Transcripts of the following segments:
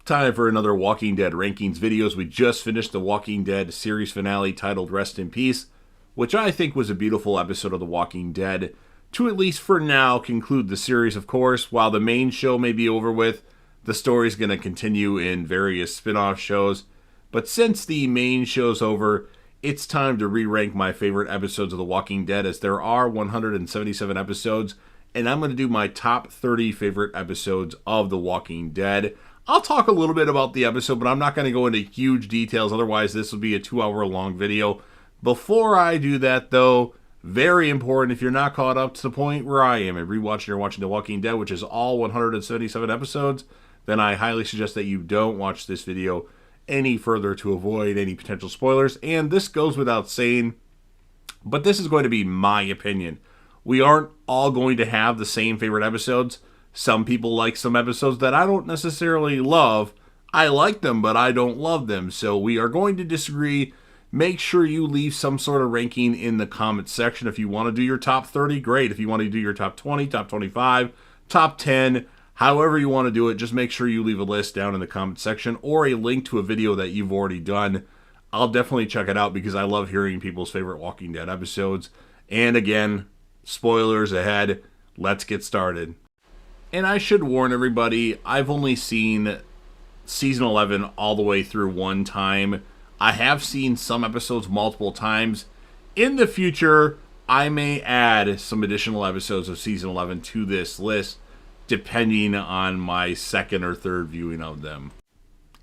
Time for another Walking Dead rankings videos. We just finished the Walking Dead series finale titled Rest in Peace, which I think was a beautiful episode of The Walking Dead to, at least for now, conclude the series. Of course, while the main show may be over with, the story's going to continue in various spin-off shows. But since the main show's over, it's time to re-rank my favorite episodes of The Walking Dead, as there are 177 episodes, and I'm going to do my top 30 favorite episodes of The Walking Dead. I'll talk a little bit about the episode, but I'm not going to go into huge details, otherwise this will be a 2-hour-long video. Before I do that, though, very important, if you're not caught up to the point where I am and rewatching or watching The Walking Dead, which is all 177 episodes, then I highly suggest that you don't watch this video any further to avoid any potential spoilers. And this goes without saying, but this is going to be my opinion. We aren't all going to have the same favorite episodes. Some people like some episodes that I don't necessarily love. I like them, but I don't love them. So we are going to disagree. Make sure you leave some sort of ranking in the comment section. If you want to do your top 30, great. If you want to do your top 20, top 25, top 10, however you want to do it, just make sure you leave a list down in the comment section or a link to a video that you've already done. I'll definitely check it out because I love hearing people's favorite Walking Dead episodes. And again, spoilers ahead. Let's get started. And I should warn everybody, I've only seen season 11 all the way through one time. I have seen some episodes multiple times. In the future, I may add some additional episodes of season 11 to this list, depending on my second or third viewing of them.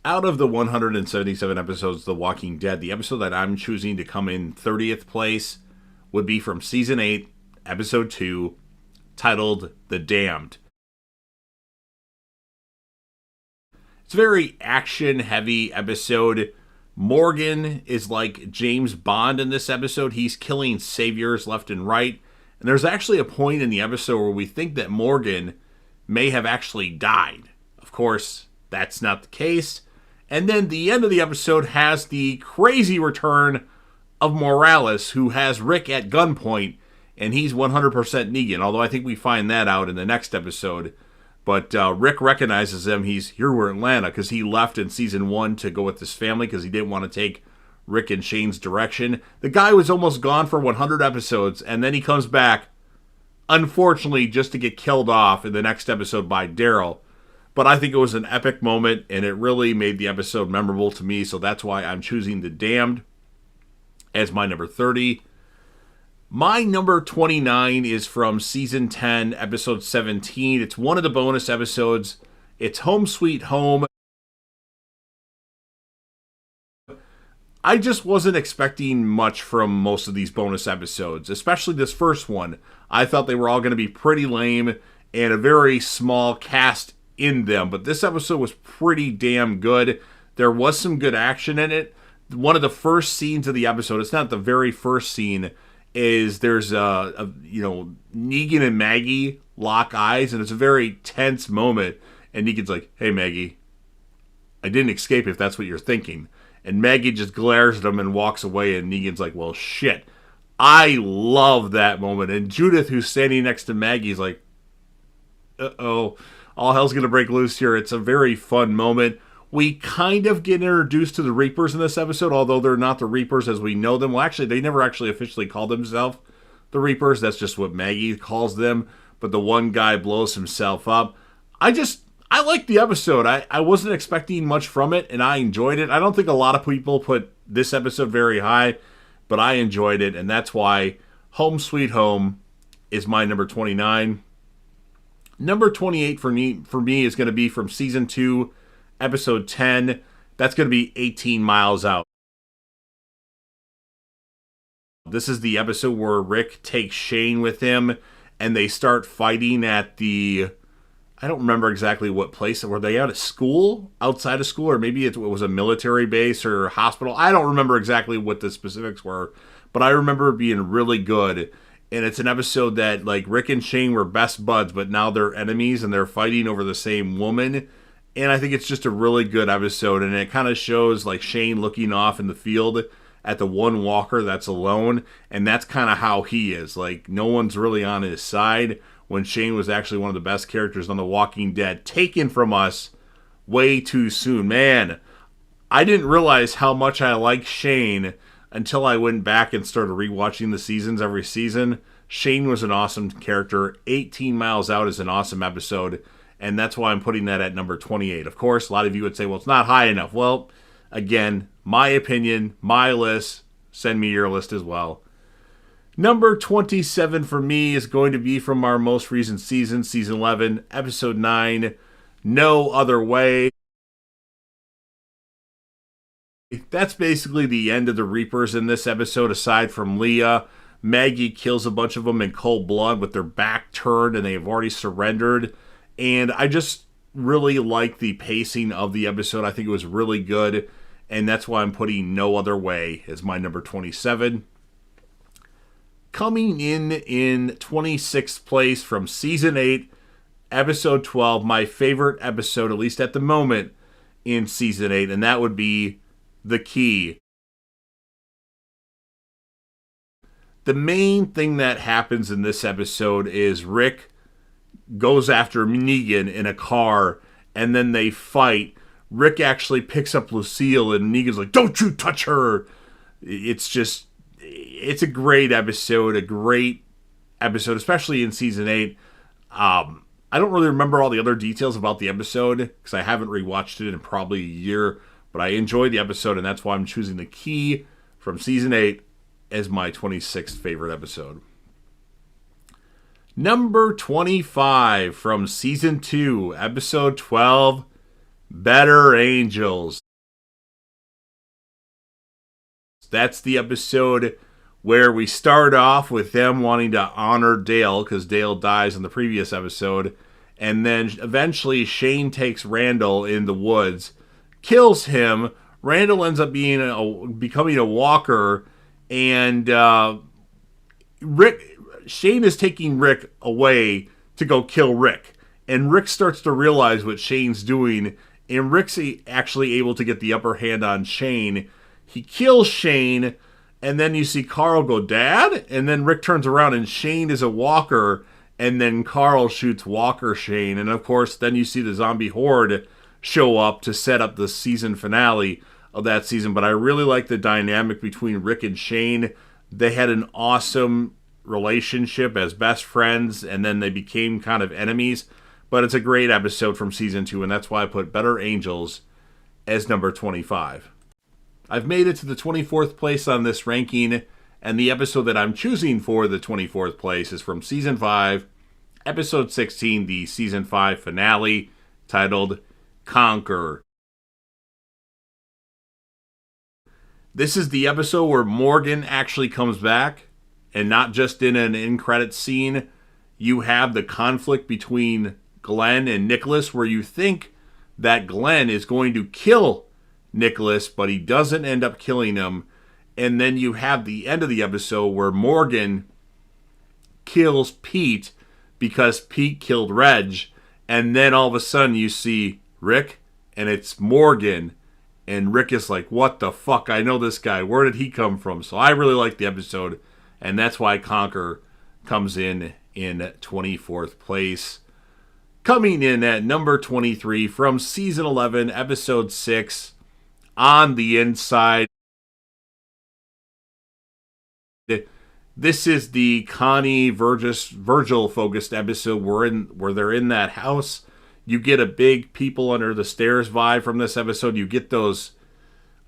Out of the 177 episodes of The Walking Dead, the episode that I'm choosing to come in 30th place would be from season 8, episode 2, titled The Damned. It's a very action-heavy episode. Morgan is like James Bond in this episode. He's killing saviors left and right. And there's actually a point in the episode where we think that Morgan may have actually died. Of course, that's not the case. And then the end of the episode has the crazy return of Morales, who has Rick at gunpoint, and he's 100% Negan, although I think we find that out in the next episode. But Rick recognizes him. He's here in Atlanta because he left in season 1 to go with his family because he didn't want to take Rick and Shane's direction. The guy was almost gone for 100 episodes, and then he comes back, unfortunately, just to get killed off in the next episode by Daryl. But I think it was an epic moment, and it really made the episode memorable to me, so that's why I'm choosing The Damned as my number 30. My number 29 is from season 10, episode 17. It's one of the bonus episodes. It's Home Sweet Home. I just wasn't expecting much from most of these bonus episodes, especially this first one. I thought they were all going to be pretty lame and a very small cast in them, but this episode was pretty damn good. There was some good action in it. One of the first scenes of the episode, it's not the very first scene, is there's Negan and Maggie lock eyes, and it's a very tense moment, and Negan's like, "Hey Maggie, I didn't escape if that's what you're thinking." And Maggie just glares at him and walks away, and Negan's like, "Well, shit." I love that moment. And Judith, who's standing next to Maggie, is like, "Uh-oh, all hell's gonna break loose here." It's a very fun moment. We kind of get introduced to the Reapers in this episode, although they're not the Reapers as we know them. Well, actually, they never actually officially called themselves the Reapers. That's just what Maggie calls them. But the one guy blows himself up. I like the episode. I wasn't expecting much from it, and I enjoyed it. I don't think a lot of people put this episode very high, but I enjoyed it, and that's why Home Sweet Home is my number 29. Number 28 for me is going to be from season 2, episode 10. That's going to be 18 Miles Out. This is the episode where Rick takes Shane with him, and they start fighting at the... I don't remember exactly what place. Were they at a school? Outside of school? Or maybe it was a military base or hospital. I don't remember exactly what the specifics were. But I remember it being really good. And it's an episode that, like, Rick and Shane were best buds, but now they're enemies and they're fighting over the same woman. And I think it's just a really good episode. And it kind of shows, like, Shane looking off in the field at the one walker that's alone. And that's kind of how he is. Like, no one's really on his side, when Shane was actually one of the best characters on The Walking Dead, taken from us way too soon. Man, I didn't realize how much I like Shane until I went back and started rewatching the seasons every season. Shane was an awesome character. 18 Miles Out is an awesome episode, and that's why I'm putting that at number 28. Of course, a lot of you would say, well, it's not high enough. Well, again, my opinion, my list. Send me your list as well. Number 27 for me is going to be from our most recent season, Season 11, Episode 9, No Other Way. That's basically the end of the Reapers in this episode, aside from Leah. Maggie kills a bunch of them in cold blood with their back turned, and they have already surrendered. And I just really like the pacing of the episode. I think it was really good, and that's why I'm putting No Other Way as my number 27. Coming in 26th place from Season 8, Episode 12, my favorite episode, at least at the moment, in Season 8, and that would be The Key. The main thing that happens in this episode is Rick goes after Negan in a car, and then they fight. Rick actually picks up Lucille, and Negan's like, "Don't you touch her!" It's a great episode, especially in Season 8. I don't really remember all the other details about the episode, because I haven't rewatched it in probably a year, but I enjoyed the episode, and that's why I'm choosing The Key from Season 8 as my 26th favorite episode. Number 25 from Season 2, Episode 12, Better Angels. That's the episode where we start off with them wanting to honor Dale, because Dale dies in the previous episode, and then eventually Shane takes Randall in the woods, kills him. Randall ends up becoming a walker, and Shane is taking Rick away to go kill Rick. And Rick starts to realize what Shane's doing, and Rick's actually able to get the upper hand on Shane. He kills Shane, and then you see Carl go, "Dad?" And then Rick turns around, and Shane is a walker, and then Carl shoots Walker Shane. And of course, then you see the zombie horde show up to set up the season finale of that season. But I really like the dynamic between Rick and Shane. They had an awesome relationship as best friends, and then they became kind of enemies. But it's a great episode from Season 2, and that's why I put Better Angels as number 25. I've made it to the 24th place on this ranking, and the episode that I'm choosing for the 24th place is from Season 5, Episode 16, the Season 5 finale, titled Conquer. This is the episode where Morgan actually comes back, and not just in an in-credits scene. You have the conflict between Glenn and Nicholas, where you think that Glenn is going to kill Nicholas, but he doesn't end up killing him. And then you have the end of the episode where Morgan kills Pete because Pete killed Reg. And then all of a sudden you see Rick, and it's Morgan. And Rick is like, "What the fuck? I know this guy. Where did he come from?" So I really like the episode, and that's why Conquer comes in 24th place. Coming in at number 23 from Season 11, Episode 6, On the Inside. This is the Connie Virgil-focused episode where they're in that house. You get a big people under the stairs vibe from this episode. You get those,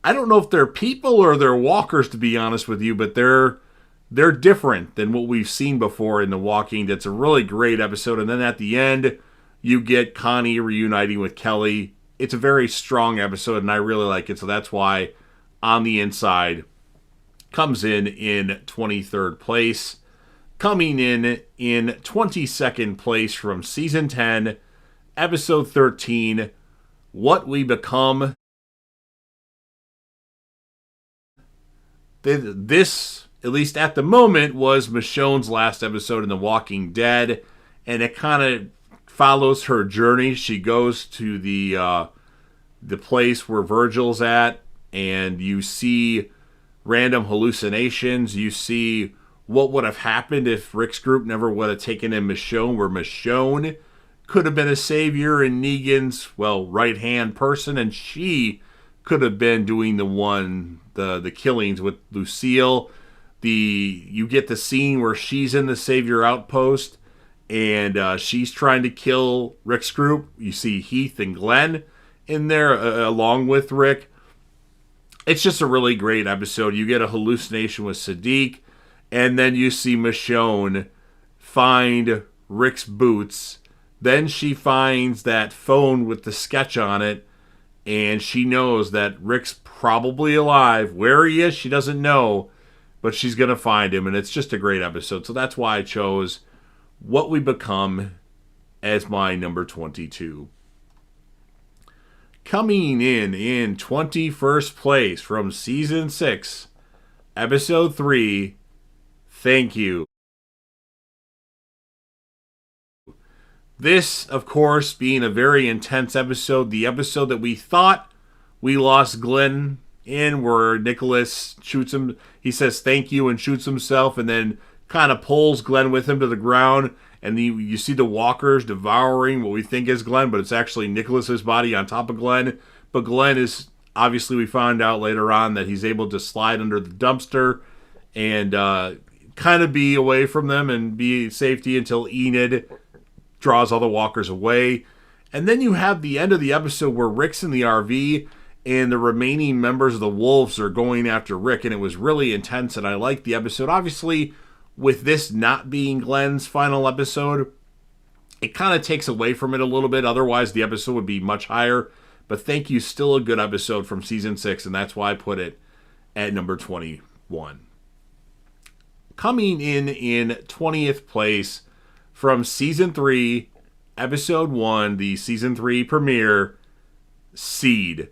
I don't know if they're people or they're walkers, to be honest with you, but they're different than what we've seen before in The Walking Dead. It's a really great episode. And then at the end, you get Connie reuniting with Kelly. It's a very strong episode, and I really like it. So that's why On the Inside comes in 23rd place. Coming in 22nd place from Season 10, Episode 13, What We Become. This, at least at the moment, was Michonne's last episode in The Walking Dead, and it kind of follows her journey. She goes to the place where Virgil's at, and you see random hallucinations. You see what would have happened if Rick's group never would have taken in Michonne, where Michonne could have been a savior in Negan's, well, right-hand person, and she could have been doing the killings with Lucille. You get the scene where she's in the savior outpost, and she's trying to kill Rick's group. You see Heath and Glenn in there along with Rick. It's just a really great episode. You get a hallucination with Sadiq, and then you see Michonne find Rick's boots. Then she finds that phone with the sketch on it, and she knows that Rick's probably alive. Where he is, she doesn't know, but she's going to find him, and it's just a great episode. So that's why I chose What We Become as my number 22. Coming in 21st place from Season 6, Episode 3, Thank You. This, of course, being a very intense episode, the episode that we thought we lost Glenn in, where Nicholas shoots him. He says thank you and shoots himself, and then kind of pulls Glenn with him to the ground. And you see the walkers devouring what we think is Glenn, but it's actually Nicholas's body on top of Glenn. But Glenn is, obviously we found out later on that he's able to slide under the dumpster and kind of be away from them and be safety until Enid draws all the walkers away. And then you have the end of the episode where Rick's in the RV and the remaining members of the Wolves are going after Rick, and it was really intense, and I liked the episode. Obviously, with this not being Glenn's final episode, it kind of takes away from it a little bit. Otherwise, the episode would be much higher. But Thank You, still a good episode from Season 6, and that's why I put it at number 21. Coming in 20th place from Season 3, Episode 1, the Season 3 premiere, Seed.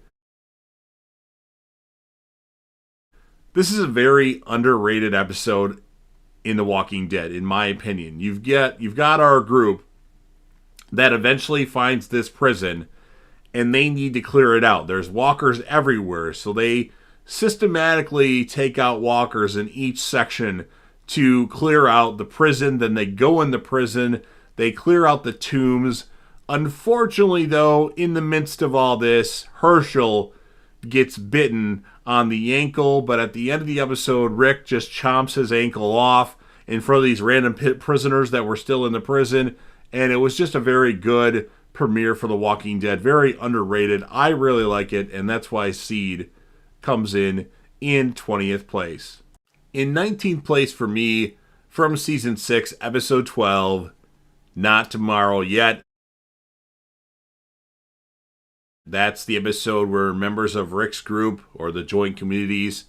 This is a very underrated episode in The Walking Dead, in my opinion. You've got our group that eventually finds this prison, and they need to clear it out. There's walkers everywhere, so they systematically take out walkers in each section to clear out the prison. Then they go in the prison, they clear out the tombs. Unfortunately, though, in the midst of all this, Herschel gets bitten on the ankle, but at the end of the episode, Rick just chomps his ankle off in front of these random prisoners that were still in the prison, and it was just a very good premiere for The Walking Dead. Very underrated. I really like it, and that's why Seed comes in 20th place. In 19th place for me, from Season 6, Episode 12, Not Tomorrow Yet. That's the episode where members of Rick's group, or the joint communities,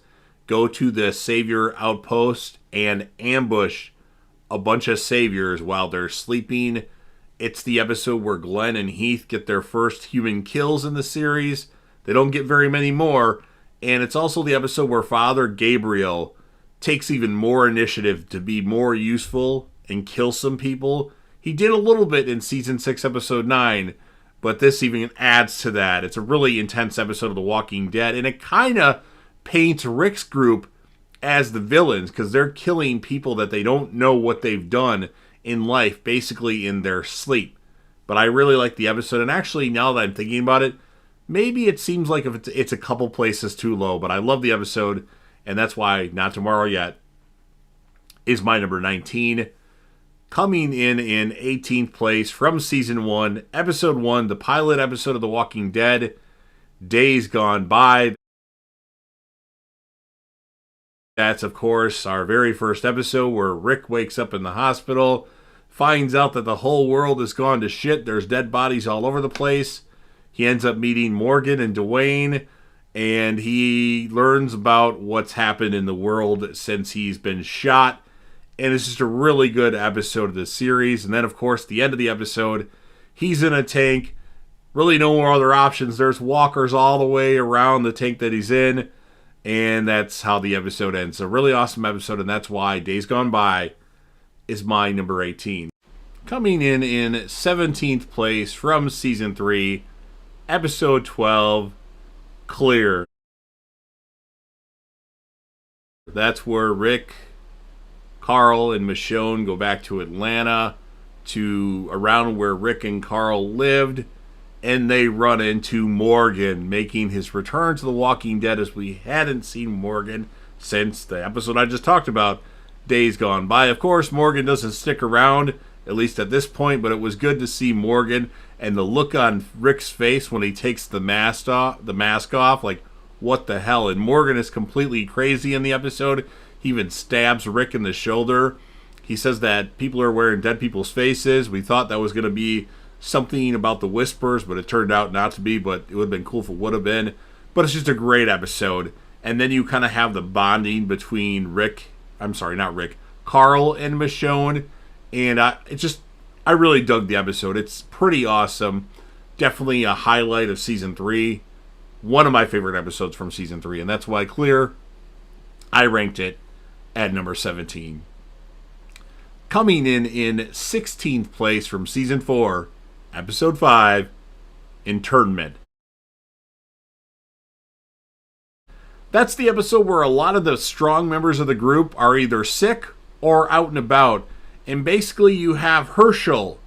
go to the Savior outpost and ambush a bunch of Saviors while they're sleeping. It's the episode where Glenn and Heath get their first human kills in the series. They don't get very many more. And it's also the episode where Father Gabriel takes even more initiative to be more useful and kill some people. He did a little bit in Season 6, Episode 9, but this even adds to that. It's a really intense episode of The Walking Dead, and it kind of paints Rick's group as the villains, because they're killing people that they don't know what they've done in life, basically in their sleep. But I really like the episode, and actually, now that I'm thinking about it, maybe it seems like if it's a couple places too low, but I love the episode, and that's why Not Tomorrow Yet is my number 19. Coming in 18th place from Season 1, Episode 1, the pilot episode of The Walking Dead, Days Gone By. That's, of course, our very first episode where Rick wakes up in the hospital, finds out that the whole world has gone to shit. There's dead bodies all over the place. He ends up meeting Morgan and Dwayne, and he learns about what's happened in the world since he's been shot. And it's just a really good episode of the series. And then, of course, the end of the episode, he's in a tank. Really no more other options. There's walkers all the way around the tank that he's in. And that's how the episode ends. A really awesome episode, and that's why Days Gone By is my number 18. Coming in 17th place from Season 3, Episode 12, Clear. That's where Rick, Carl, and Michonne go back to Atlanta to around where Rick and Carl lived, and they run into Morgan, making his return to The Walking Dead, as we hadn't seen Morgan since the episode I just talked about, Days Gone By. Of course, Morgan doesn't stick around, at least at this point, but it was good to see Morgan, and the look on Rick's face when he takes the mask off, like, what the hell? And Morgan is completely crazy in the episode. He even stabs Rick in the shoulder. He says that people are wearing dead people's faces. We thought that was going to be something about the Whispers, but it turned out not to be, but it would have been cool if it would have been. But it's just a great episode. And then you kind of have the bonding between Carl and Michonne. And I really dug the episode. It's pretty awesome. Definitely a highlight of Season 3. One of my favorite episodes from Season 3. And that's why I ranked it at number 17. Coming in 16th place from Season 4, Episode 5, Internment. That's the episode where a lot of the strong members of the group are either sick or out and about. And basically you have Herschel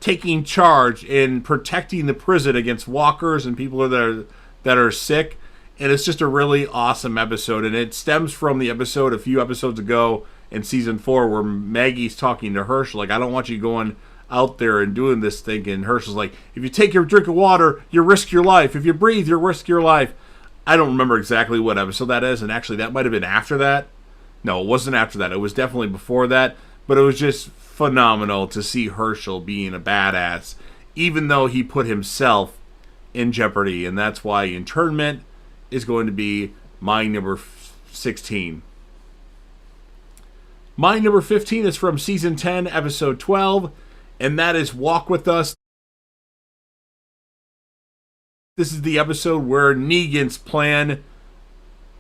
taking charge in protecting the prison against walkers and people that are sick. And it's just a really awesome episode. And it stems from the episode a few episodes ago in Season 4 where Maggie's talking to Herschel, like, I don't want you going out there and doing this thing. And Herschel's like, if you take your drink of water, you risk your life. If you breathe, you risk your life. I don't remember exactly what episode that is. And actually, that might have been after that. No, it wasn't after that. It was definitely before that. But it was just phenomenal to see Herschel being a badass, even though he put himself in jeopardy. And that's why Internment is going to be my number 16. My number 15 is from Season 10, Episode 12, and that is Walk With Us. This is the episode where Negan's plan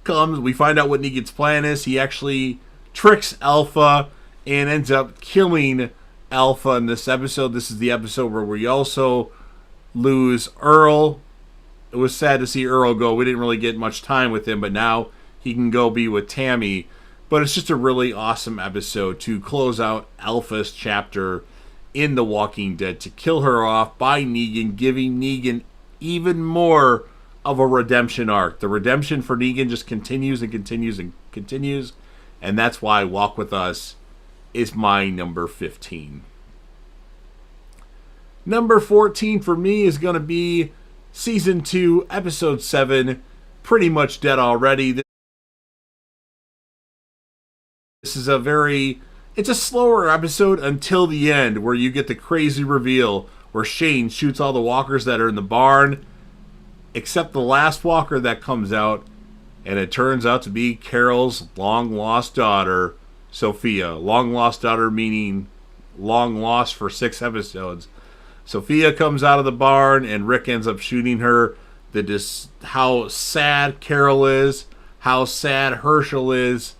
comes. We find out what Negan's plan is. He actually tricks Alpha and ends up killing Alpha in this episode. This is the episode where we also lose Earl. It was sad to see Earl go. We didn't really get much time with him, but now he can go be with Tammy. But it's just a really awesome episode to close out Alpha's chapter in The Walking Dead, to kill her off by Negan, giving Negan even more of a redemption arc. The redemption for Negan just continues and continues and continues, and that's why Walk With Us is my number 15. Number 14 for me is going to be Season 2, Episode 7, Pretty Much Dead Already. This is it's a slower episode until the end, where you get the crazy reveal where Shane shoots all the walkers that are in the barn, except the last walker that comes out, and it turns out to be Carol's long-lost daughter, Sophia. Long-lost daughter meaning long lost for 6 episodes. Sophia comes out of the barn, and Rick ends up shooting her. How sad Carol is, how sad Herschel is.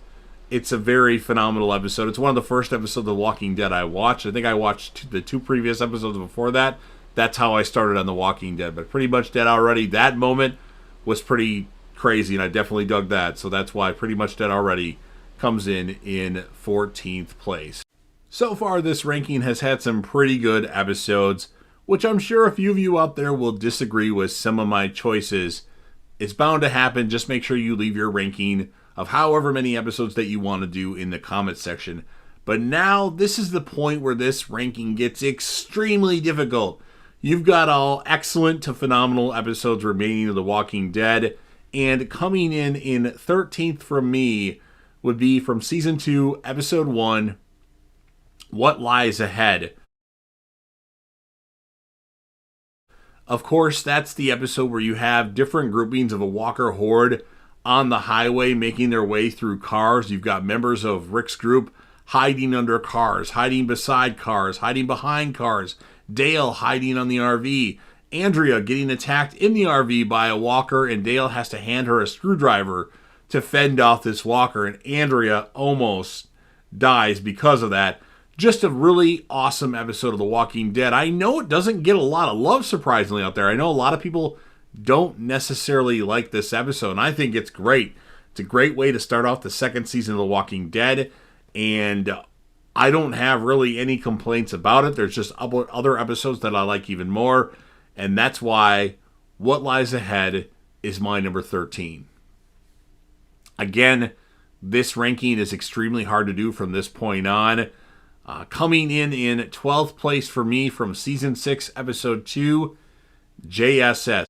It's a very phenomenal episode. It's one of the first episodes of The Walking Dead I watched. I think I watched the 2 previous episodes before that. That's how I started on The Walking Dead. But Pretty Much Dead Already, that moment was pretty crazy, and I definitely dug that. So that's why Pretty Much Dead Already comes in 14th place. So far, this ranking has had some pretty good episodes, which I'm sure a few of you out there will disagree with some of my choices. It's bound to happen. Just make sure you leave your ranking of however many episodes that you want to do in the comment section. But now, this is the point where this ranking gets extremely difficult. You've got all excellent to phenomenal episodes remaining of The Walking Dead, and coming in 13th from me would be from Season 2, Episode 1, What Lies Ahead. Of course, that's the episode where you have different groupings of a walker horde on the highway making their way through cars. You've got members of Rick's group hiding under cars, hiding beside cars, hiding behind cars. Dale hiding on the RV. Andrea getting attacked in the RV by a walker, and Dale has to hand her a screwdriver to fend off this walker, and Andrea almost dies because of that. Just a really awesome episode of The Walking Dead. I know it doesn't get a lot of love, surprisingly, out there. I know a lot of people don't necessarily like this episode, and I think it's great. It's a great way to start off the second season of The Walking Dead, and I don't have really any complaints about it. There's just other episodes that I like even more. And that's why What Lies Ahead is my number 13. Again, this ranking is extremely hard to do from this point on. Coming in 12th place for me from Season 6, Episode 2, JSS.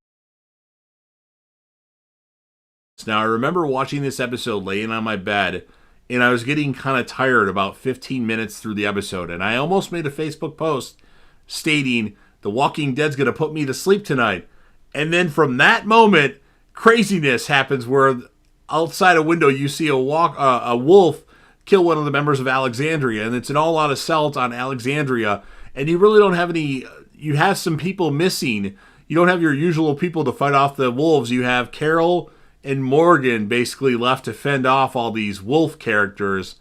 Now, I remember watching this episode laying on my bed, and I was getting kind of tired about 15 minutes through the episode, and I almost made a Facebook post stating, The Walking Dead's going to put me to sleep tonight. And then from that moment, craziness happens where outside a window you see a wolf kill one of the members of Alexandria, and it's an all-out assault on Alexandria, and you really don't have you have some people missing. You don't have your usual people to fight off the wolves. You have Carol and Morgan basically left to fend off all these wolf characters,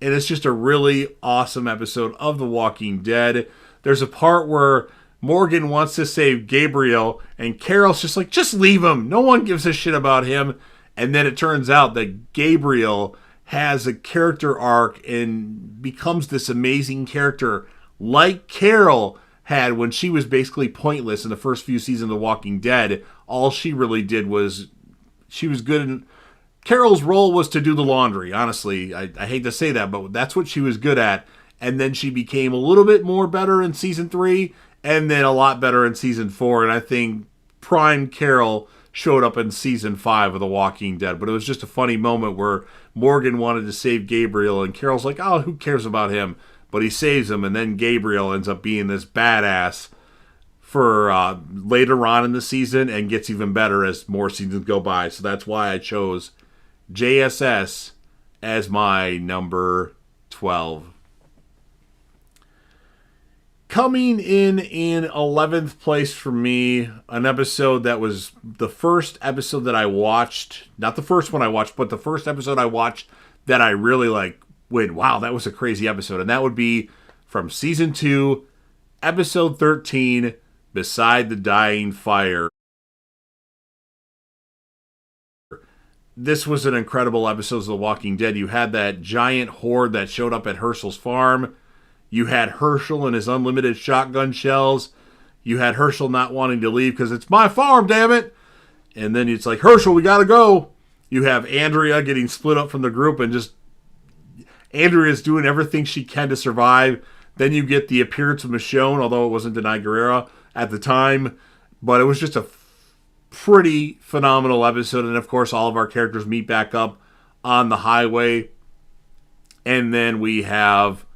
and it's just a really awesome episode of The Walking Dead. There's a part where Morgan wants to save Gabriel, and Carol's just like, just leave him. No one gives a shit about him. And then it turns out that Gabriel has a character arc and becomes this amazing character like Carol had when she was basically pointless in the first few seasons of The Walking Dead. All she really did was, she was good in, Carol's role was to do the laundry, honestly. I hate to say that, but that's what she was good at. And then she became a little bit more better in Season 3, and then a lot better in Season 4. And I think prime Carol showed up in Season 5 of The Walking Dead. But it was just a funny moment where Morgan wanted to save Gabriel, and Carol's like, oh, who cares about him? But he saves him, and then Gabriel ends up being this badass for later on in the season, and gets even better as more seasons go by. So that's why I chose JSS as my number 12. Coming in 11th place for me, an episode that was the first episode that I watched, not the first one I watched, but the first episode I watched that I really went, wow, that was a crazy episode. And that would be from Season 2, Episode 13, Beside the Dying Fire. This was an incredible episode of The Walking Dead. You had that giant horde that showed up at Herschel's farm. You had Herschel and his unlimited shotgun shells. You had Herschel not wanting to leave because it's my farm, damn it. And then it's like, Herschel, we gotta go. You have Andrea getting split up from the group, and just Andrea's doing everything she can to survive. Then you get the appearance of Michonne, although it wasn't Denai Guerrera at the time. But it was just a pretty phenomenal episode. And of course, all of our characters meet back up on the highway. And then we have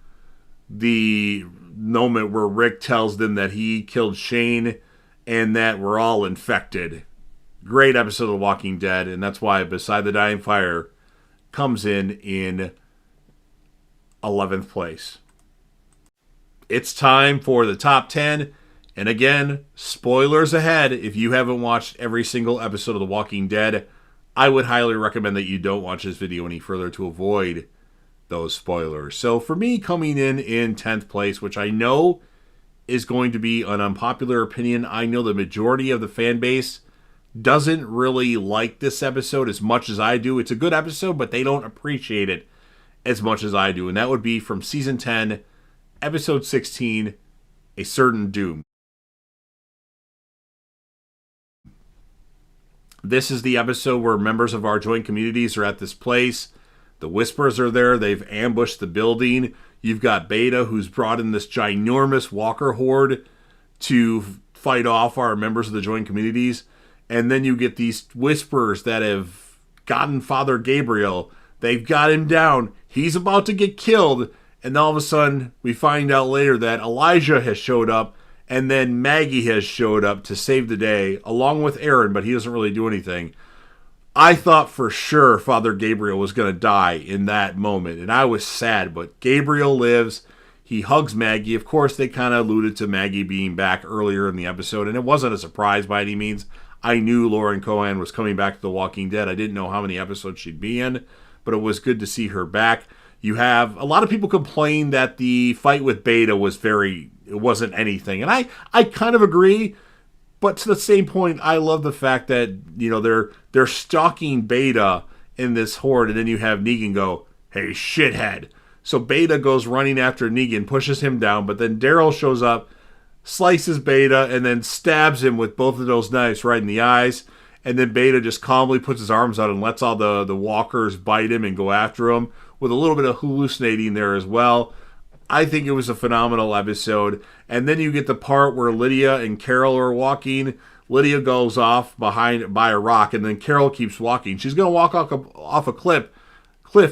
the moment where Rick tells them that he killed Shane and that we're all infected. Great episode of The Walking Dead, and that's why Beside the Dying Fire comes in 11th place. It's time for the top 10, and again, spoilers ahead. If you haven't watched every single episode of The Walking Dead, I would highly recommend that you don't watch this video any further to avoid those spoilers. So for me, coming in 10th place, which I know is going to be an unpopular opinion, I know the majority of the fan base doesn't really like this episode as much as I do. It's a good episode, but they don't appreciate it as much as I do. And that would be from Season 10, Episode 16, A Certain Doom. This is the episode where members of our joint communities are at this place. The Whispers are there. They've ambushed the building. You've got Beta, who's brought in this ginormous walker horde to fight off our members of the joint communities. And then you get these Whisperers that have gotten Father Gabriel. They've got him down. He's about to get killed. And all of a sudden, we find out later that Elijah has showed up. And then Maggie has showed up to save the day, along with Aaron, but he doesn't really do anything. I thought for sure Father Gabriel was going to die in that moment, and I was sad, but Gabriel lives. He hugs Maggie. Of course, they kind of alluded to Maggie being back earlier in the episode, and it wasn't a surprise by any means. I knew Lauren Cohan was coming back to The Walking Dead. I didn't know how many episodes she'd be in, but it was good to see her back. You have a lot of people complain that the fight with Beta it wasn't anything, and I kind of agree. But to the same point, I love the fact that, they're stalking Beta in this horde, and then you have Negan go, hey, shithead. So Beta goes running after Negan, pushes him down, but then Daryl shows up, slices Beta, and then stabs him with both of those knives right in the eyes. And then Beta just calmly puts his arms out and lets all the walkers bite him and go after him, with a little bit of hallucinating there as well. I think it was a phenomenal episode. And then you get the part where Lydia and Carol are walking. Lydia goes off by a rock, and then Carol keeps walking. She's going to walk off a cliff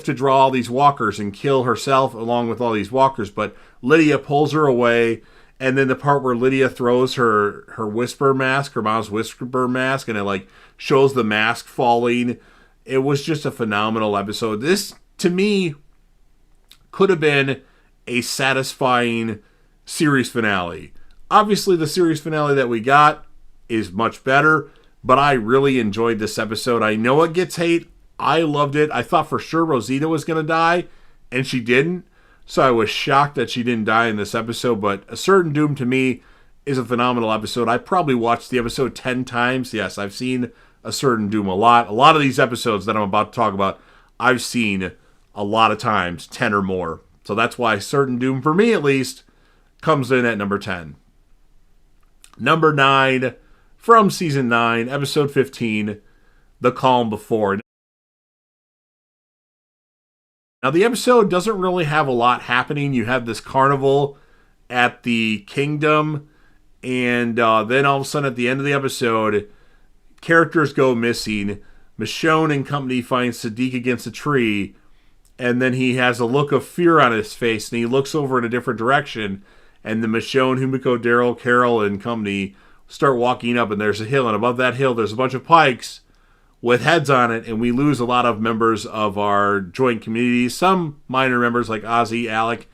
to draw all these walkers and kill herself along with all these walkers. But Lydia pulls her away. And then the part where Lydia throws her whisper mask, her mom's whisper mask, and it like shows the mask falling. It was just a phenomenal episode. This, to me, could have been a satisfying series finale. Obviously, the series finale that we got is much better, but I really enjoyed this episode. I know it gets hate. I loved it. I thought for sure Rosita was going to die, and she didn't. So I was shocked that she didn't die in this episode, but A Certain Doom to me is a phenomenal episode. I probably watched the episode 10 times. Yes, I've seen A Certain Doom a lot. A lot of these episodes that I'm about to talk about, I've seen a lot of times, 10 or more. So that's why Certain Doom, for me at least, comes in at number 10. Number 9, from Season 9, Episode 15, The Calm Before. Now, the episode doesn't really have a lot happening. You have this carnival at the kingdom, and then all of a sudden at the end of the episode, characters go missing. Michonne and company find Sadiq against a tree, and then he has a look of fear on his face, and he looks over in a different direction, and the Michonne, Humiko, Daryl, Carol, and company start walking up, and there's a hill, and above that hill there's a bunch of pikes with heads on it, and we lose a lot of members of our joint community. Some minor members like Ozzy, Alec,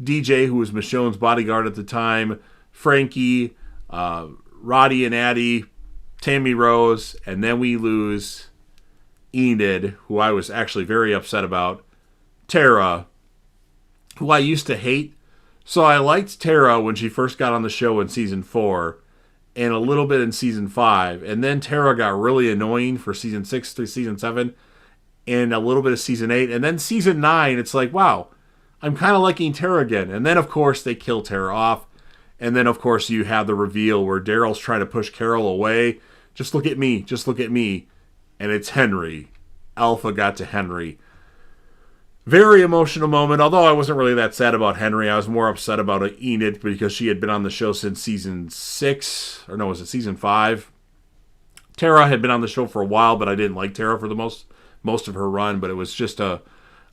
DJ, who was Michonne's bodyguard at the time, Frankie, Roddy and Addie, Tammy Rose, and then we lose Enid, who I was actually very upset about, Tara, who I used to hate. So I liked Tara when she first got on the show in Season 4, and a little bit in Season 5. And then Tara got really annoying for Season 6 through Season 7, and a little bit of Season 8. And then Season 9, it's like, wow, I'm kind of liking Tara again. And then, of course, they kill Tara off. And then, of course, you have the reveal where Daryl's trying to push Carol away. Just look at me. Just look at me. And it's Henry. Alpha got to Henry. Very emotional moment, although I wasn't really that sad about Henry. I was more upset about Enid because she had been on the show since Season 6. Or no, was it Season 5? Tara had been on the show for a while, but I didn't like Tara for the most of her run. But it was just a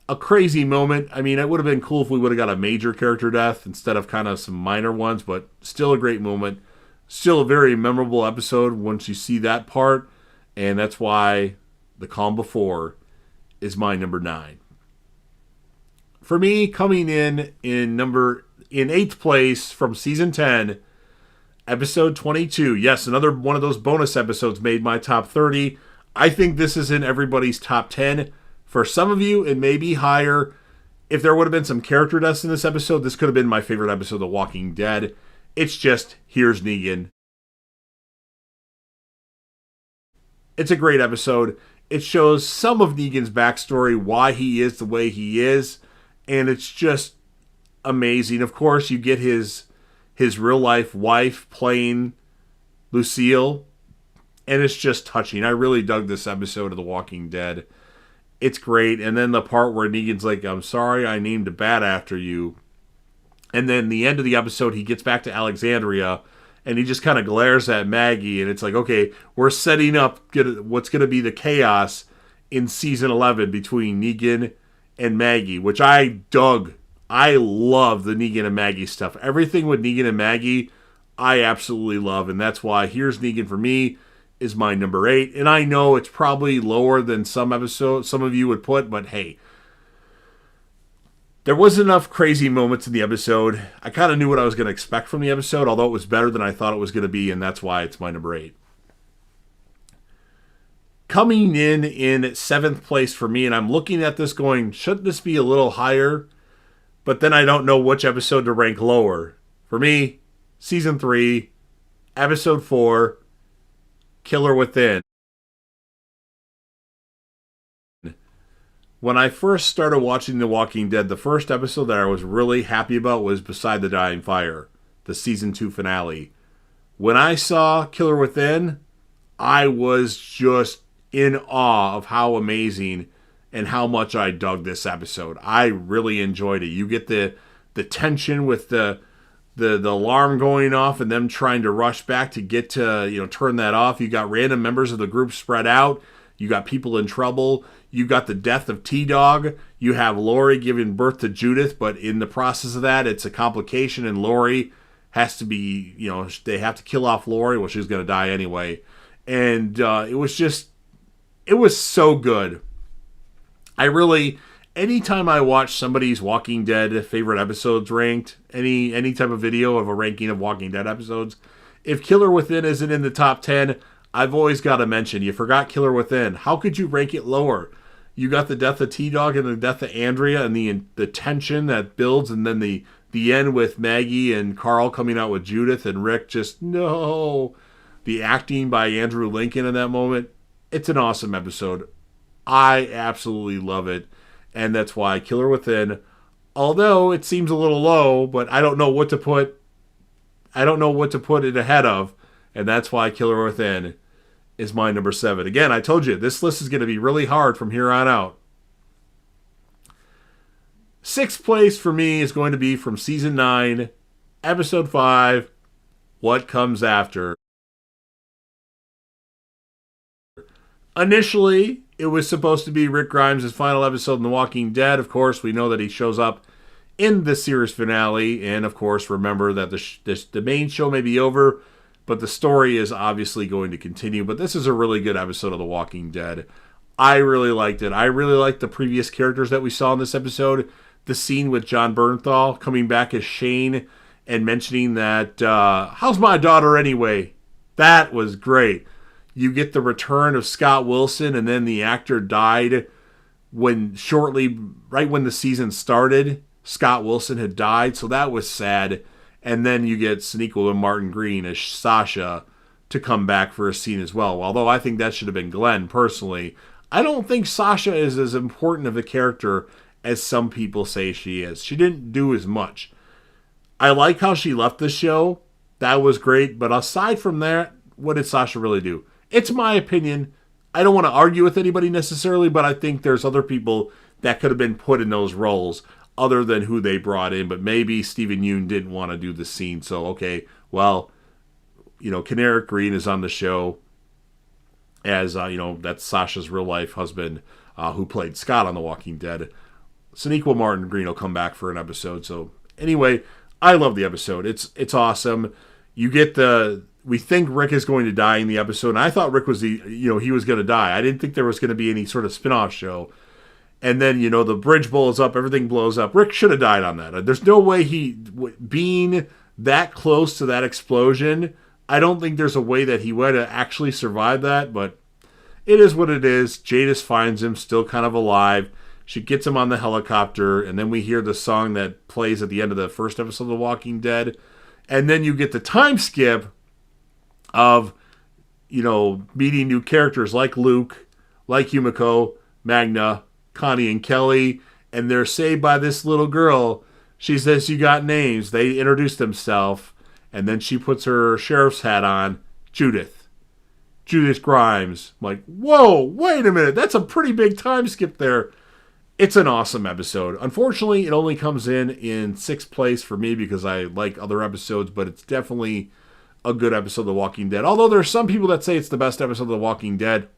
crazy moment. I mean, it would have been cool if we would have got a major character death instead of kind of some minor ones, but still a great moment. Still a very memorable episode once you see that part, and that's why The Calm Before is my number 9. For me, coming in 8th place from Season 10, Episode 22. Yes, another one of those bonus episodes made my top 30. I think this is in everybody's top 10. For some of you, it may be higher. If there would have been some character deaths in this episode, this could have been my favorite episode of The Walking Dead. It's just, here's Negan. It's a great episode. It shows some of Negan's backstory, why he is the way he is, and it's just amazing. Of course, you get his real-life wife playing Lucille, and it's just touching. I really dug this episode of The Walking Dead. It's great. And then the part where Negan's like, I'm sorry I named a bat after you. And then the end of the episode, he gets back to Alexandria, and he just kind of glares at Maggie, and it's like, okay, we're setting up what's going to be the chaos in Season 11 between Negan and Maggie, which I dug. I love the Negan and Maggie stuff. Everything with Negan and Maggie, I absolutely love, and that's why Here's Negan for me is my number 8. And I know it's probably lower than some episodes some of you would put, but hey, there wasn't enough crazy moments in the episode. I kind of knew what I was going to expect from the episode, although it was better than I thought it was going to be, and that's why it's my number 8. Coming in 7th place for me, and I'm looking at this going, shouldn't this be a little higher? But then I don't know which episode to rank lower. For me, Season 3, Episode 4, Killer Within. When I first started watching The Walking Dead, the first episode that I was really happy about was Beside the Dying Fire, the season 2 finale. When I saw Killer Within, I was just in awe of how amazing and how much I dug this episode. I really enjoyed it. You get the tension with the alarm going off and them trying to rush back to get to, turn that off. You got random members of the group spread out. You got people in trouble. You got the death of T-Dog. You have Lori giving birth to Judith, but in the process of that, it's a complication, and Lori has to be, they have to kill off Lori. Well, she's going to die anyway. And it was so good. Anytime I watch somebody's Walking Dead favorite episodes ranked, any type of video of a ranking of Walking Dead episodes, if Killer Within isn't in the top 10, I've always got to mention, you forgot Killer Within. How could you rank it lower? You got the death of T-Dog and the death of Andrea and the tension that builds, and then the end with Maggie and Carl coming out with Judith and Rick just, no. The acting by Andrew Lincoln in that moment, it's an awesome episode. I absolutely love it. And that's why Killer Within, although it seems a little low, but I don't know what to put it ahead of. And that's why Killer Within is my number 7. Again, I told you, this list is going to be really hard from here on out. 6th place for me is going to be from Season 9, Episode 5, What Comes After. Initially, it was supposed to be Rick Grimes' final episode in The Walking Dead. Of course, we know that he shows up in the series finale. And, of course, remember that the main show may be over, but the story is obviously going to continue. But this is a really good episode of The Walking Dead. I really liked it. I really liked the previous characters that we saw in this episode. The scene with John Bernthal coming back as Shane and mentioning that, how's my daughter anyway? That was great. You get the return of Scott Wilson, and then the actor died right when the season started. Scott Wilson had died, so that was sad. And then you get Sonequa and Martin Green as Sasha to come back for a scene as well. Although I think that should have been Glenn, personally. I don't think Sasha is as important of a character as some people say she is. She didn't do as much. I like how she left the show. That was great. But aside from that, what did Sasha really do? It's my opinion. I don't want to argue with anybody necessarily, but I think there's other people that could have been put in those roles other than who they brought in. But maybe Stephen Yeun didn't want to do the scene. So, okay, well, Keneric Green is on the show as, that's Sasha's real-life husband who played Scott on The Walking Dead. Sonequa Martin Green will come back for an episode. So, anyway, I love the episode. It's awesome. You get we think Rick is going to die in the episode, and I thought Rick was he was going to die. I didn't think there was going to be any sort of spin-off show. And then, the bridge blows up, everything blows up. Rick should have died on that. There's no way being that close to that explosion, I don't think there's a way that he would have actually survived that, but it is what it is. Jadis finds him still kind of alive. She gets him on the helicopter, and then we hear the song that plays at the end of the first episode of The Walking Dead. And then you get the time skip of, meeting new characters like Luke, like Yumiko, Magna, Connie, and Kelly, and they're saved by this little girl. She says, "You got names." They introduce themselves, and then she puts her sheriff's hat on. Judith Grimes. I'm like, whoa, wait a minute. That's a pretty big time skip there. It's an awesome episode. Unfortunately, it only comes in 6th place for me because I like other episodes, but it's definitely a good episode of The Walking Dead. Although there are some people that say it's the best episode of The Walking Dead.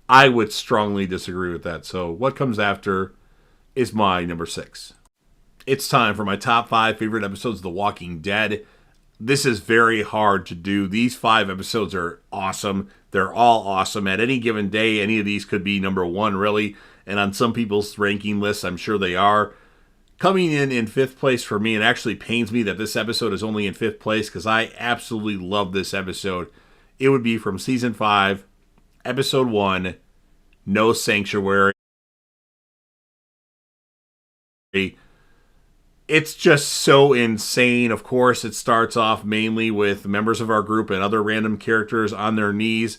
I would strongly disagree with that. So what comes after is my number 6. It's time for my top 5 favorite episodes of The Walking Dead. This is very hard to do. These 5 episodes are awesome. They're all awesome. At any given day, any of these could be number 1, really. And on some people's ranking lists, I'm sure they are. Coming in 5th place for me, and actually pains me that this episode is only in 5th place because I absolutely love this episode. It would be from Season 5, Episode 1, No Sanctuary. It's just so insane. Of course, it starts off mainly with members of our group and other random characters on their knees,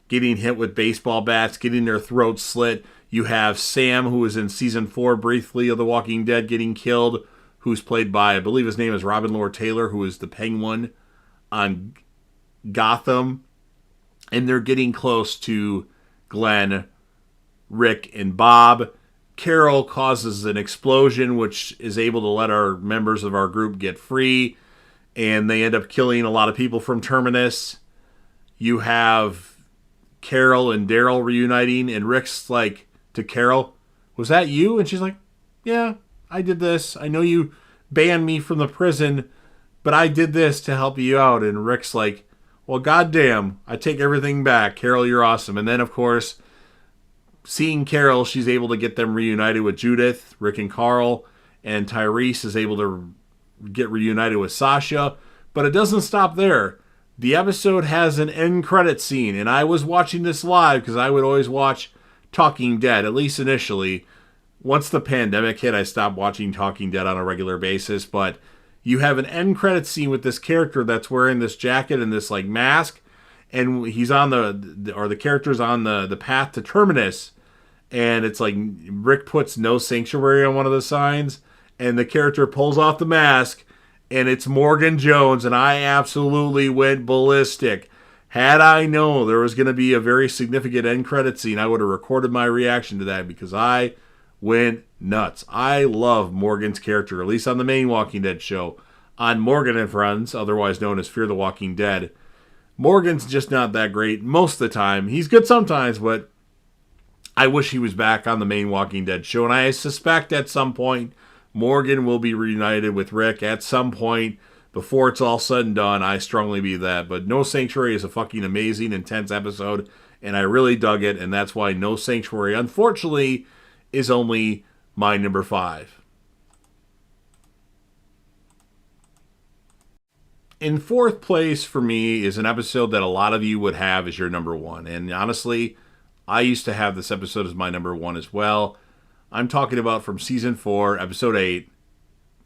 getting hit with baseball bats, getting their throats slit. You have Sam, who was in season 4 briefly of The Walking Dead, getting killed, who's played by, I believe his name is Robin Lord Taylor, who is the Penguin on Gotham. And they're getting close to Glenn, Rick, and Bob. Carol causes an explosion, which is able to let our members of our group get free, and they end up killing a lot of people from Terminus. You have Carol and Daryl reuniting, and Rick's like to Carol, "Was that you?" And she's like, "Yeah, I did this. I know you banned me from the prison, but I did this to help you out." And Rick's like, "Well, goddamn, I take everything back. Carol, you're awesome." And then, of course, seeing Carol, she's able to get them reunited with Judith, Rick and Carl, and Tyrese is able to get reunited with Sasha. But it doesn't stop there. The episode has an end credit scene, and I was watching this live because I would always watch Talking Dead, at least initially. Once the pandemic hit, I stopped watching Talking Dead on a regular basis, but you have an end credit scene with this character that's wearing this jacket and this like mask, and he's on the character's on the path to Terminus, and it's like Rick puts "No Sanctuary" on one of the signs, and the character pulls off the mask, and it's Morgan Jones, and I absolutely went ballistic. Had I known there was going to be a very significant end credit scene, I would have recorded my reaction to that because I went nuts. I love Morgan's character, at least on the main Walking Dead show. On Morgan and Friends, otherwise known as Fear the Walking Dead, Morgan's just not that great most of the time. He's good sometimes, but I wish he was back on the main Walking Dead show. And I suspect at some point, Morgan will be reunited with Rick at some point before it's all said and done. I strongly believe that. But No Sanctuary is a fucking amazing, intense episode, and I really dug it. And that's why No Sanctuary, unfortunately, is only my number 5. In 4th place for me is an episode that a lot of you would have as your number 1. And honestly, I used to have this episode as my number 1 as well. I'm talking about from season 4, episode 8,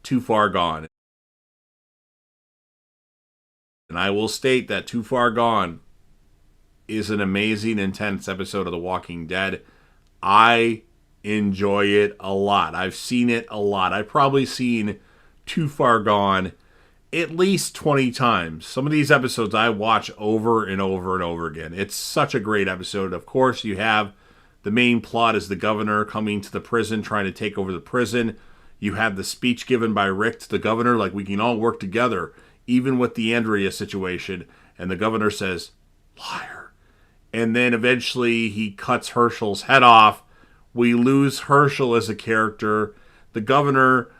Too Far Gone. And I will state that Too Far Gone is an amazing, intense episode of The Walking Dead. I enjoy it a lot. I've seen it a lot. I've probably seen Too Far Gone at least 20 times. Some of these episodes I watch over and over and over again. It's such a great episode. Of course, you have the main plot is the governor coming to the prison, trying to take over the prison. You have the speech given by Rick to the governor, like, we can all work together, even with the Andrea situation. And the governor says, liar. And then eventually he cuts Herschel's head off. We lose Herschel as a character. The governor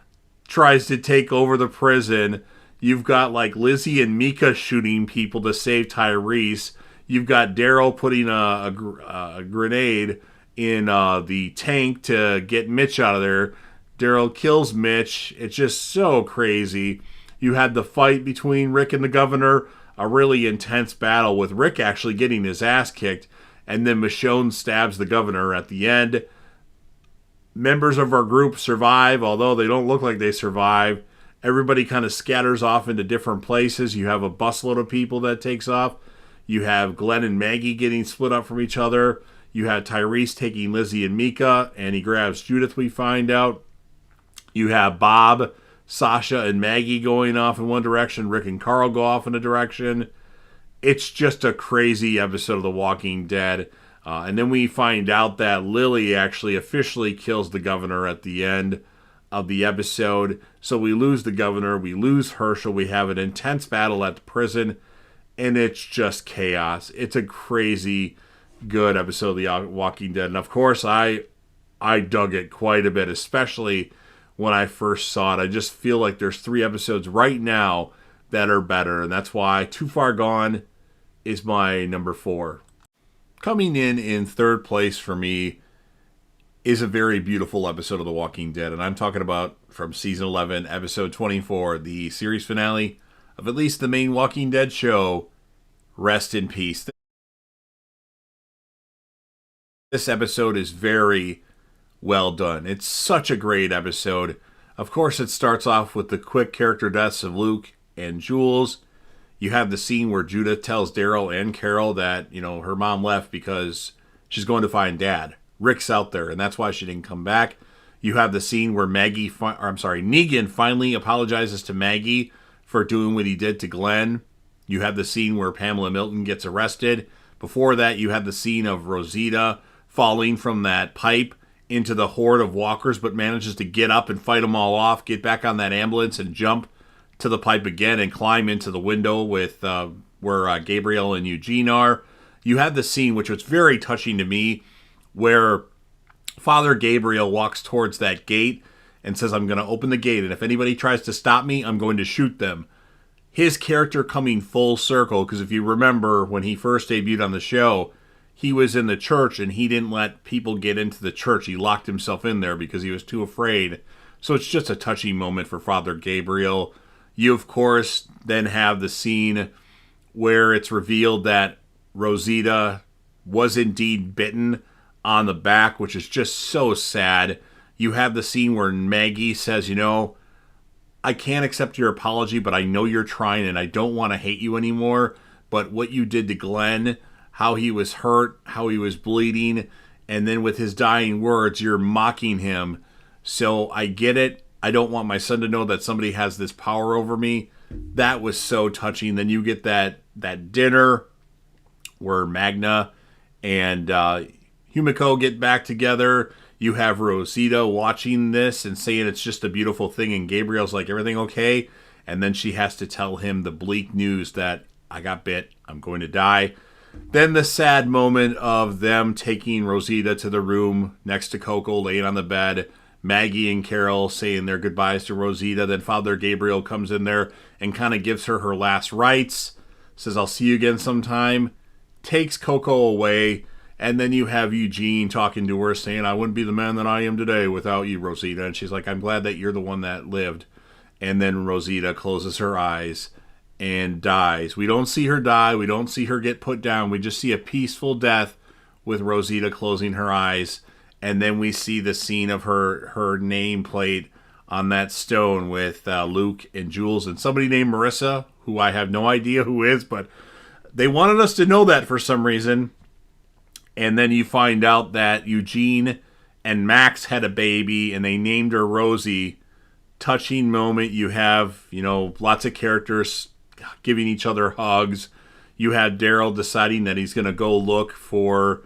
tries to take over the prison. You've got like Lizzie and Mika shooting people to save Tyrese. You've got Daryl putting a grenade in the tank to get Mitch out of there. Daryl kills Mitch. It's just so crazy. You had the fight between Rick and the governor, a really intense battle with Rick actually getting his ass kicked, and then Michonne stabs the governor at the end. Members of our group survive, although they don't look like they survive. Everybody kind of scatters off into different places. You have a busload of people that takes off. You have Glenn and Maggie getting split up from each other. You have Tyrese taking Lizzie and Mika, and he grabs Judith, we find out. You have Bob, Sasha, and Maggie going off in one direction. Rick and Carl go off in a direction. It's just a crazy episode of The Walking Dead. And then we find out that Lily actually officially kills the governor at the end of the episode. So we lose the governor, we lose Herschel, we have an intense battle at the prison, and it's just chaos. It's a crazy good episode of The Walking Dead. And of course, I dug it quite a bit, especially when I first saw it. I just feel like there's 3 episodes right now that are better, and that's why Too Far Gone is my number 4. Coming in 3rd place for me is a very beautiful episode of The Walking Dead, and I'm talking about from season 11, episode 24, the series finale of at least the main Walking Dead show, Rest in Peace. This episode is very well done. It's such a great episode. Of course, it starts off with the quick character deaths of Luke and Jules. You have the scene where Judith tells Daryl and Carol that, her mom left because she's going to find Dad. Rick's out there, and that's why she didn't come back. You have the scene where Negan finally apologizes to Maggie for doing what he did to Glenn. You have the scene where Pamela Milton gets arrested. Before that, you had the scene of Rosita falling from that pipe into the horde of walkers, but manages to get up and fight them all off, get back on that ambulance and jump to the pipe again and climb into the window with where Gabriel and Eugene are. You had the scene, which was very touching to me, where Father Gabriel walks towards that gate and says, I'm going to open the gate, and if anybody tries to stop me, I'm going to shoot them. His character coming full circle, because if you remember when he first debuted on the show, he was in the church and he didn't let people get into the church. He locked himself in there because he was too afraid. So it's just a touching moment for Father Gabriel. You, of course, then have the scene where it's revealed that Rosita was indeed bitten on the back, which is just so sad. You have the scene where Maggie says, I can't accept your apology, but I know you're trying and I don't want to hate you anymore. But what you did to Glenn, how he was hurt, how he was bleeding, and then with his dying words, you're mocking him. So I get it. I don't want my son to know that somebody has this power over me. That was so touching. Then you get that dinner where Magna and Humiko get back together. You have Rosita watching this and saying it's just a beautiful thing, and Gabriel's like, everything okay? And then she has to tell him the bleak news that I got bit, I'm going to die. Then the sad moment of them taking Rosita to the room next to Coco, laying on the bed, Maggie and Carol saying their goodbyes to Rosita. Then Father Gabriel comes in there and kind of gives her last rites, says, I'll see you again sometime, takes Coco away. And then you have Eugene talking to her saying, I wouldn't be the man that I am today without you, Rosita. And she's like, I'm glad that you're the one that lived. And then Rosita closes her eyes and dies. We don't see her die. We don't see her get put down. We just see a peaceful death with Rosita closing her eyes. And then we see the scene of her nameplate on that stone with Luke and Jules and somebody named Marissa, who I have no idea who is, but they wanted us to know that for some reason. And then you find out that Eugene and Max had a baby and they named her Rosie. Touching moment. You have, lots of characters giving each other hugs. You have Daryl deciding that he's going to go look for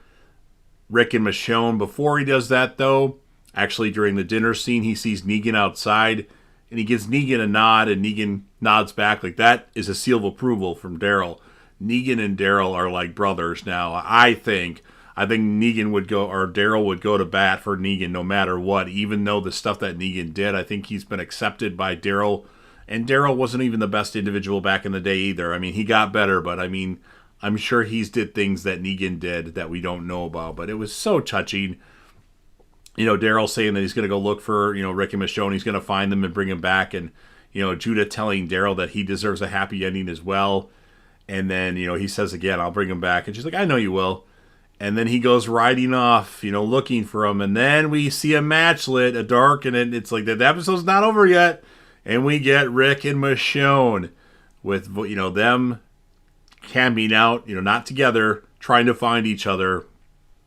Rick and Michonne. Before he does that, though, actually during the dinner scene, he sees Negan outside and he gives Negan a nod, and Negan nods back like that is a seal of approval from Daryl. Negan and Daryl are like brothers now. I think Negan would go, or Daryl would go to bat for Negan no matter what, even though the stuff that Negan did, I think he's been accepted by Daryl. And Daryl wasn't even the best individual back in the day either. I mean, he got better, but I mean, I'm sure he's did things that Negan did that we don't know about. But it was so touching. Daryl saying that he's going to go look for, Rick and Michonne. He's going to find them and bring them back. And, Judah telling Daryl that he deserves a happy ending as well. And then, he says again, I'll bring him back. And she's like, I know you will. And then he goes riding off, looking for him. And then we see a match lit, a dark, and it's like the episode's not over yet. And we get Rick and Michonne with, them camping out, not together, trying to find each other.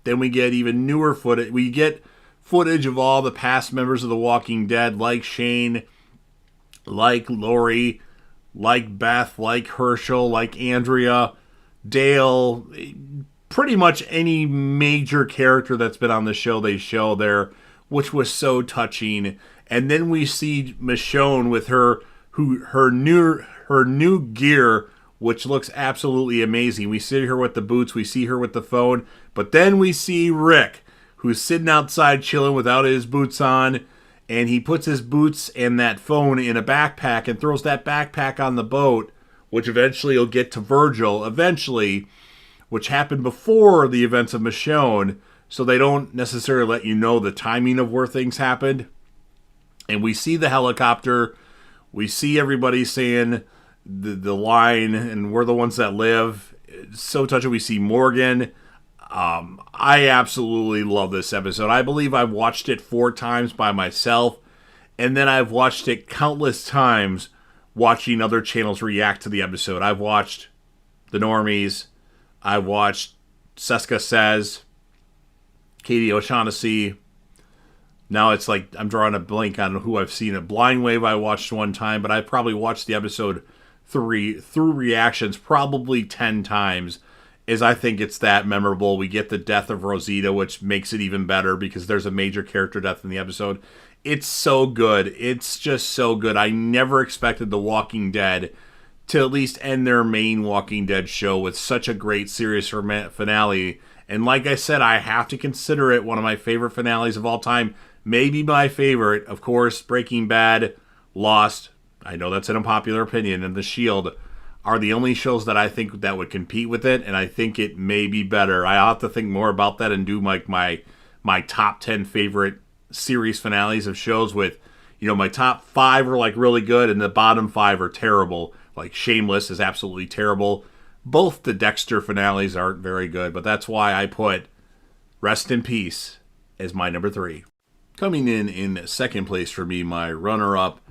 Then we get even newer footage. We get footage of all the past members of The Walking Dead, like Shane, like Lori, like Beth, like Herschel, like Andrea, Dale. Pretty much any major character that's been on the show, they show there, which was so touching. And then we see Michonne with her new gear, which looks absolutely amazing. We see her with the boots, we see her with the phone, but then we see Rick, who's sitting outside chilling without his boots on, and he puts his boots and that phone in a backpack and throws that backpack on the boat, which eventually will get to Virgil, which happened before the events of Michonne, so they don't necessarily let you know the timing of where things happened. And we see the helicopter, we see everybody saying the line, and we're the ones that live. It's so touching. We see Morgan. I absolutely love this episode. I believe I've watched it 4 times by myself, and then I've watched it countless times watching other channels react to the episode. I've watched The Normies, I watched Seska Says, Katie O'Shaughnessy. Now it's like I'm drawing a blank on who I've seen. Blind Wave I watched one time, but I probably watched the episode through reactions probably 10 times, as I think it's that memorable. We get the death of Rosita, which makes it even better because there's a major character death in the episode. It's so good. It's just so good. I never expected The Walking Dead to at least end their main Walking Dead show with such a great series finale. And like I said, I have to consider it one of my favorite finales of all time. Maybe my favorite. Of course, Breaking Bad, Lost, I know that's an unpopular opinion, and The Shield are the only shows that I think that would compete with it, and I think it may be better. I'll have to think more about that and do my top 10 favorite series finales of shows with, my top 5 are like really good and the bottom 5 are terrible. Like Shameless is absolutely terrible. Both the Dexter finales aren't very good, but that's why I put Rest in Peace as my number 3. Coming in second place for me, my runner-up,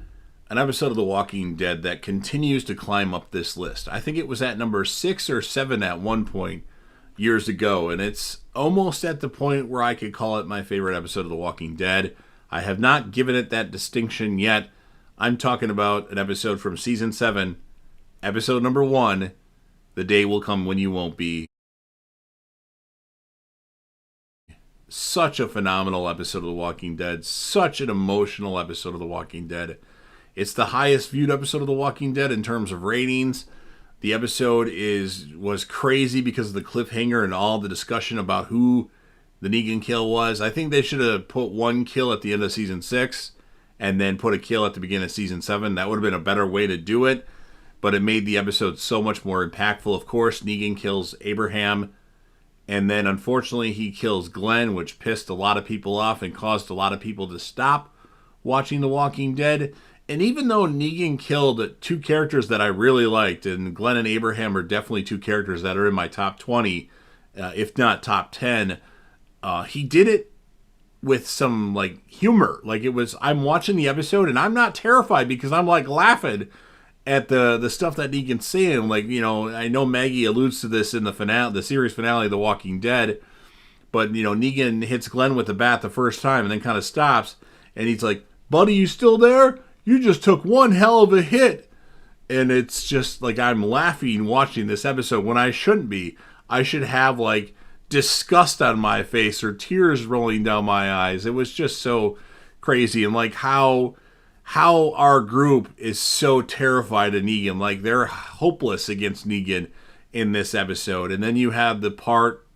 an episode of The Walking Dead that continues to climb up this list. I think it was at number 6 or 7 at one point years ago, and it's almost at the point where I could call it my favorite episode of The Walking Dead. I have not given it that distinction yet. I'm talking about an episode from Season 7, episode number 1, The Day Will Come When You Won't Be. Such a phenomenal episode of The Walking Dead. Such an emotional episode of The Walking Dead. It's the highest viewed episode of The Walking Dead in terms of ratings. The episode was crazy because of the cliffhanger and all the discussion about who the Negan kill was. I think they should have put one kill at the end of Season 6 and then put a kill at the beginning of Season 7. That would have been a better way to do it, but it made the episode so much more impactful. Of course, Negan kills Abraham, and then unfortunately he kills Glenn, which pissed a lot of people off and caused a lot of people to stop watching The Walking Dead. And even though Negan killed 2 characters that I really liked, and Glenn and Abraham are definitely 2 characters that are in my top 20, if not top 10, he did it with some humor. I'm watching the episode and I'm not terrified because I'm laughing at the stuff that Negan's saying. I know Maggie alludes to this in the series finale of The Walking Dead, but Negan hits Glenn with the bat the first time and then kind of stops, and he's like, "Buddy, you still there? You just took one hell of a hit." And it's just I'm laughing watching this episode when I shouldn't be. I should have disgust on my face or tears rolling down my eyes. It was just so crazy. And how our group is so terrified of Negan. They're hopeless against Negan in this episode. And then you have the part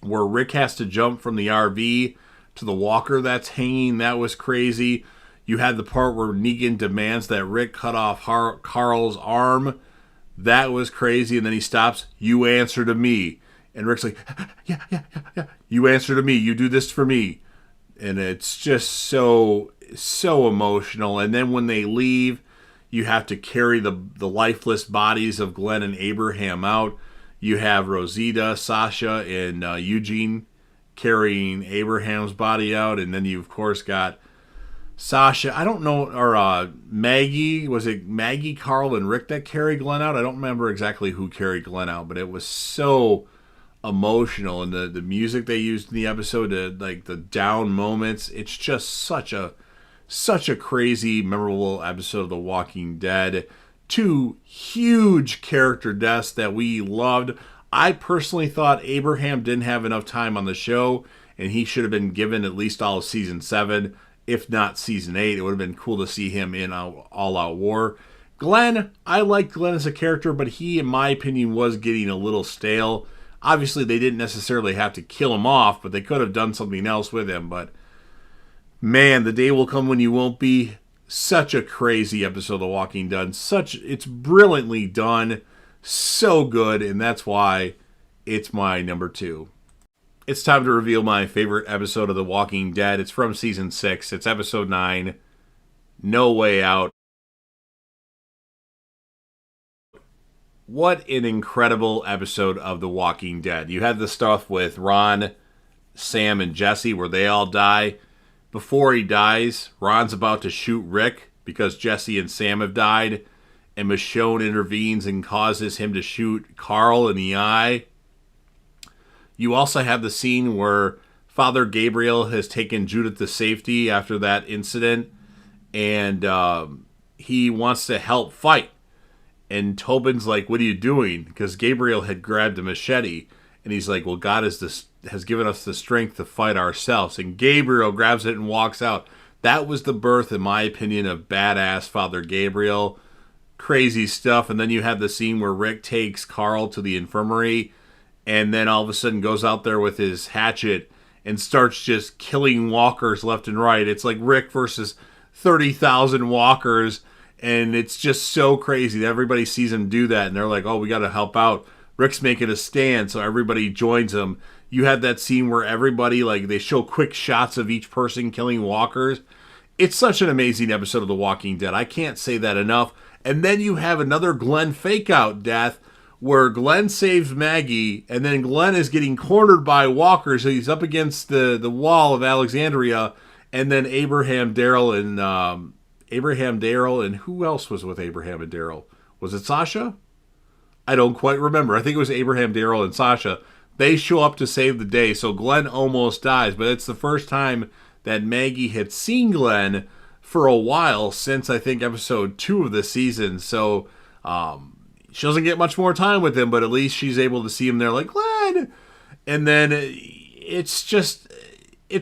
where Rick has to jump from the RV to the walker that's hanging. That was crazy. You had the part where Negan demands that Rick cut off Carl's arm. That was crazy. And then he stops. "You answer to me." And Rick's like, yeah. "You answer to me. You do this for me." And it's just so emotional. And then when they leave, you have to carry the lifeless bodies of Glenn and Abraham out. You have Rosita, Sasha, and Eugene carrying Abraham's body out. And then you, of course, got Sasha, I don't know, or Maggie. Was it Maggie, Carl, and Rick that carried Glenn out? I don't remember exactly who carried Glenn out, but it was so emotional. And the music they used in the episode, the down moments, it's just such a crazy, memorable episode of The Walking Dead. 2 huge character deaths that we loved. I personally thought Abraham didn't have enough time on the show, and he should have been given at least all of Season 7. If not Season 8, it would have been cool to see him in All Out War. Glenn, I liked Glenn as a character, but he, in my opinion, was getting a little stale. Obviously, they didn't necessarily have to kill him off, but they could have done something else with him. But, man, The Day Will Come When You Won't Be. Such a crazy episode of The Walking Dead. It's brilliantly done. So good, and that's why it's my number 2. It's time to reveal my favorite episode of The Walking Dead. It's from Season 6. It's Episode 9, No Way Out. What an incredible episode of The Walking Dead. You had the stuff with Ron, Sam, and Jesse where they all die. Before he dies, Ron's about to shoot Rick because Jesse and Sam have died, and Michonne intervenes and causes him to shoot Carl in the eye. You also have the scene where Father Gabriel has taken Judith to safety after that incident, and he wants to help fight. And Tobin's like, "What are you doing?" Because Gabriel had grabbed a machete, and he's like, "Well, God has given us the strength to fight ourselves." And Gabriel grabs it and walks out. That was the birth, in my opinion, of badass Father Gabriel. Crazy stuff. And then you have the scene where Rick takes Carl to the infirmary, and then all of a sudden goes out there with his hatchet and starts just killing walkers left and right. It's like Rick versus 30,000 walkers. And it's just so crazy that everybody sees him do that. And they're like, "Oh, we got to help out." Rick's making a stand, so everybody joins him. You had that scene where everybody, like, they show quick shots of each person killing walkers. It's such an amazing episode of The Walking Dead. I can't say that enough. And then you have another Glenn fake-out death where Glenn saves Maggie, and then Glenn is getting cornered by walkers. So he's up against the wall of Alexandria, and then Abraham, Daryl, and who else was with Abraham and Daryl? Was it Sasha? I don't quite remember. I think it was Abraham, Daryl, and Sasha. They show up to save the day, so Glenn almost dies, but it's the first time that Maggie had seen Glenn for a while since, I think, episode 2 of the season, so she doesn't get much more time with him, but at least she's able to see him there like, "Glenn!" And then it's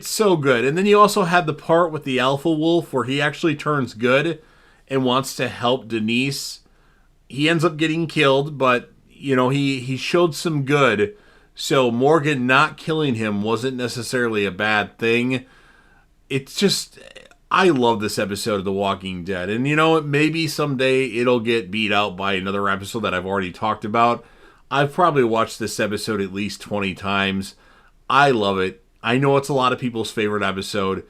so good. And then you also had the part with the Alpha Wolf where he actually turns good and wants to help Denise. He ends up getting killed, but, you know, he showed some good. So Morgan not killing him wasn't necessarily a bad thing. It's just, I love this episode of The Walking Dead. And, you know, maybe someday it'll get beat out by another episode that I've already talked about. I've probably watched this episode at least 20 times. I love it. I know it's a lot of people's favorite episode.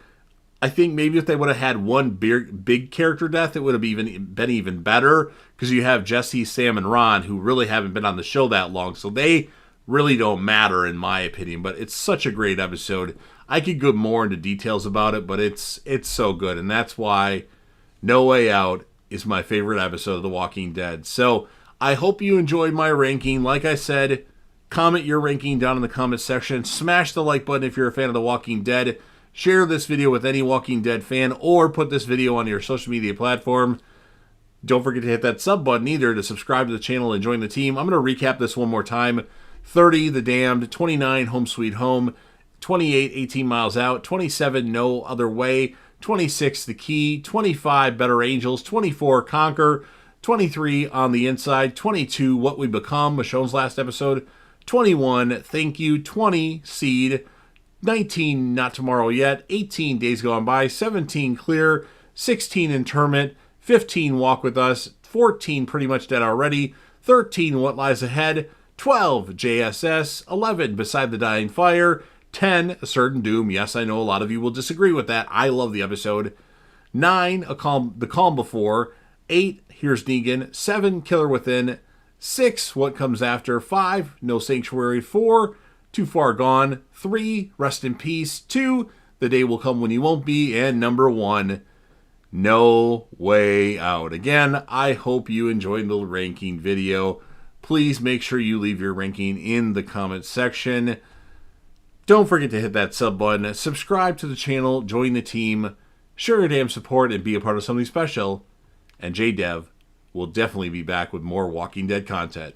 I think maybe if they would have had one big character death, it would have been even better. Because you have Jesse, Sam, and Ron, who really haven't been on the show that long. So they really don't matter, in my opinion. But it's such a great episode. I could go more into details about it, but it's so good. And that's why No Way Out is my favorite episode of The Walking Dead. So I hope you enjoyed my ranking. Like I said, comment your ranking down in the comment section. Smash the like button if you're a fan of The Walking Dead. Share this video with any Walking Dead fan, or put this video on your social media platform. Don't forget to hit that sub button either to subscribe to the channel and join the team. I'm going to recap this one more time. 30, The Damned. 29, Home Sweet Home. 28, 18 Miles Out. 27, No Other Way. 26, The Key. 25, Better Angels. 24, Conquer. 23, On the Inside. 22, What We Become, Michonne's last episode. 21, Thank You. 20, Seed. 19, Not Tomorrow Yet. 18, Days Gone By. 17, Clear. 16, Internment. 15, Walk With Us. 14, Pretty Much Dead Already. 13, What Lies Ahead. 12, JSS. 11, Beside the Dying Fire. 10, A Certain Doom. Yes, I know a lot of you will disagree with that. I love the episode. 9, The Calm Before. 8, Here's Negan. 7, Killer Within. 6, What Comes After. 5, No Sanctuary. 4, Too Far Gone. 3, Rest in Peace. 2, The Day Will Come When You Won't Be. And number 1, No Way Out. Again, I hope you enjoyed the ranking video. Please make sure you leave your ranking in the comment section. Don't forget to hit that sub button, subscribe to the channel, join the team, show your damn support, and be a part of something special. And JDev will definitely be back with more Walking Dead content.